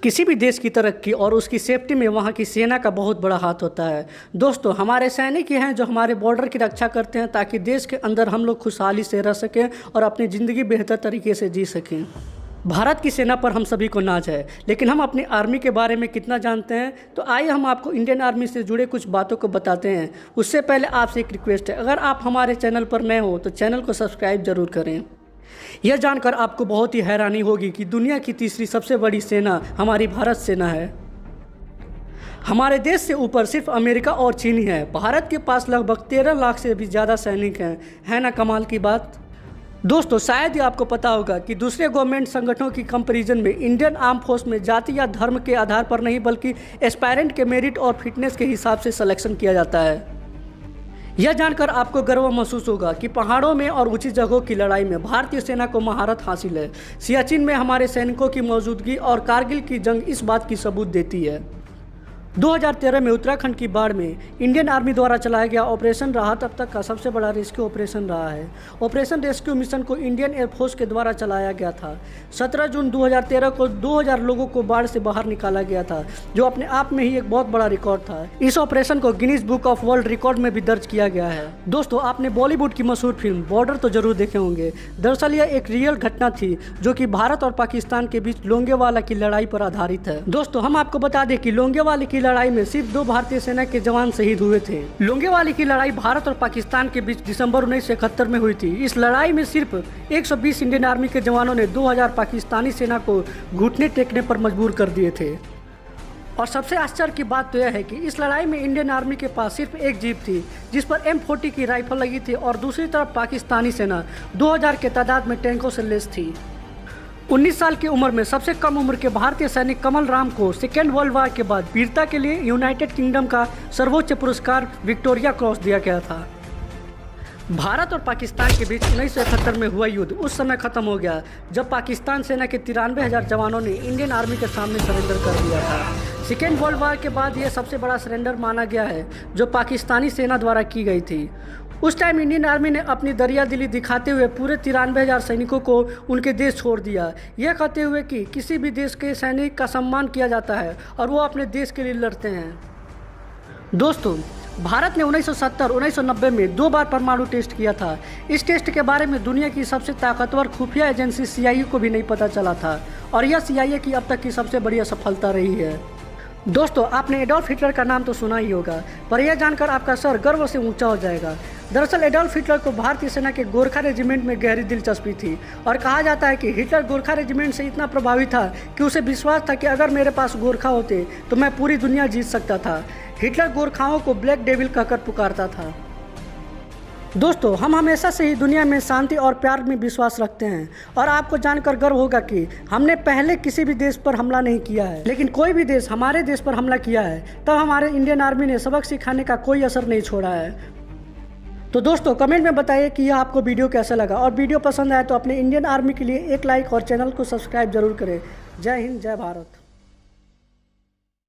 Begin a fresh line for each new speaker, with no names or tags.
किसी भी देश की तरक्की और उसकी सेफ्टी में वहाँ की सेना का बहुत बड़ा हाथ होता है। दोस्तों, हमारे सैनिक ही हैं जो हमारे बॉर्डर की रक्षा करते हैं ताकि देश के अंदर हम लोग खुशहाली से रह सकें और अपनी ज़िंदगी बेहतर तरीके से जी सकें। भारत की सेना पर हम सभी को नाज है, लेकिन हम अपनी आर्मी के बारे में कितना जानते हैं? तो आइए हम आपको इंडियन आर्मी से जुड़े कुछ बातों को बताते हैं। उससे पहले आपसे एक रिक्वेस्ट है, अगर आप हमारे चैनल पर नए हो तो चैनल को सब्सक्राइब जरूर करें। यह जानकर आपको बहुत ही हैरानी होगी कि दुनिया की तीसरी सबसे बड़ी सेना हमारी भारत सेना है। हमारे देश से ऊपर सिर्फ अमेरिका और चीन ही है। भारत के पास लगभग 13 लाख से भी ज़्यादा सैनिक हैं। है ना कमाल की बात? दोस्तों, शायद ही आपको पता होगा कि दूसरे गवर्नमेंट संगठनों की कंपैरिजन में इंडियन आर्म फोर्स में जाति या धर्म के आधार पर नहीं बल्कि एस्पायरेंट के मेरिट और फिटनेस के हिसाब से सिलेक्शन किया जाता है। यह जानकर आपको गर्व महसूस होगा कि पहाड़ों में और ऊंची जगहों की लड़ाई में भारतीय सेना को महारत हासिल है। सियाचिन में हमारे सैनिकों की मौजूदगी और कारगिल की जंग इस बात की सबूत देती है। 2013 में उत्तराखंड की बाढ़ में इंडियन आर्मी द्वारा चलाया गया ऑपरेशन राहत अब तक का सबसे बड़ा रेस्क्यू ऑपरेशन रहा है। ऑपरेशन रेस्क्यू मिशन को इंडियन एयरफोर्स के द्वारा चलाया गया था। 17 जून 2013 को 2000 लोगों को बाढ़ से बाहर निकाला गया था, जो अपने आप में ही एक बहुत बड़ा रिकॉर्ड था। इस ऑपरेशन को Guinness book of world record में भी दर्ज किया गया है। दोस्तों, आपने बॉलीवुड की मशहूर फिल्म बॉर्डर तो जरूर देखे होंगे। दरअसल यह एक रियल घटना थी जो कि भारत और पाकिस्तान के बीच लोंगेवाला की लड़ाई पर आधारित है। दोस्तों, हम आपको बता दें कि लोंगेवाला की लड़ाई में सिर्फ 2 भारतीय सेना के जवान शहीद हुए थे। लोंगेवाली की लड़ाई भारत और पाकिस्तान के बीच दिसंबर 1971 में हुई थी। इस लड़ाई में सिर्फ 120 इंडियन आर्मी के जवानों ने 2000 पाकिस्तानी सेना को घुटने टेकने पर मजबूर कर दिए थे। और सबसे आश्चर्य की बात तो यह है कि इस लड़ाई में इंडियन आर्मी के पास सिर्फ एक जीप थी जिस पर M40 की राइफल लगी थी और दूसरी तरफ पाकिस्तानी सेना 2000 के तादाद में टैंकों से लैस थी। 19 साल की उम्र में सबसे कम उम्र के भारतीय सैनिक कमल राम को सेकेंड वर्ल्ड वॉर के बाद वीरता के लिए यूनाइटेड किंगडम का सर्वोच्च पुरस्कार विक्टोरिया क्रॉस दिया गया था। भारत और पाकिस्तान के बीच 1971 में हुआ युद्ध उस समय खत्म हो गया जब पाकिस्तान सेना के 93,000 जवानों ने इंडियन आर्मी के सामने सरेंडर कर दिया था। सेकेंड वर्ल्ड वॉर के बाद यह सबसे बड़ा सरेंडर माना गया है जो पाकिस्तानी सेना द्वारा की गई थी। उस टाइम इंडियन आर्मी ने अपनी दरिया दिली दिखाते हुए पूरे 93,000 सैनिकों को उनके देश छोड़ दिया, यह कहते हुए कि किसी भी देश के सैनिक का सम्मान किया जाता है और वो अपने देश के लिए लड़ते हैं। दोस्तों, भारत ने 1970-1990 में 2 बार परमाणु टेस्ट किया था। इस टेस्ट के बारे में दुनिया की सबसे ताकतवर खुफिया एजेंसी CIA को भी नहीं पता चला था और यह CIA की अब तक की सबसे बड़ी असफलता रही है। दोस्तों, आपने एडोल्फ हिटलर का नाम तो सुना ही होगा, पर यह जानकर आपका सर गर्व से ऊंचा हो जाएगा। दरअसल एडोल्फ हिटलर को भारतीय सेना के गोरखा रेजिमेंट में गहरी दिलचस्पी थी और कहा जाता है कि हिटलर गोरखा रेजिमेंट से इतना प्रभावित था कि उसे विश्वास था कि अगर मेरे पास गोरखा होते तो मैं पूरी दुनिया जीत सकता था। हिटलर गोरखाओं को ब्लैक डेविल कहकर पुकारता था। दोस्तों, हम हमेशा से ही दुनिया में शांति और प्यार में विश्वास रखते हैं और आपको जानकर गर्व होगा कि हमने पहले किसी भी देश पर हमला नहीं किया है, लेकिन कोई भी देश हमारे देश पर हमला किया है तब हमारे इंडियन आर्मी ने सबक सिखाने का कोई असर नहीं छोड़ा है। तो दोस्तों, कमेंट में बताइए कि यह आपको वीडियो कैसा लगा और वीडियो पसंद आया तो अपने इंडियन आर्मी के लिए एक लाइक और चैनल को सब्सक्राइब जरूर करें। जय हिंद, जय भारत।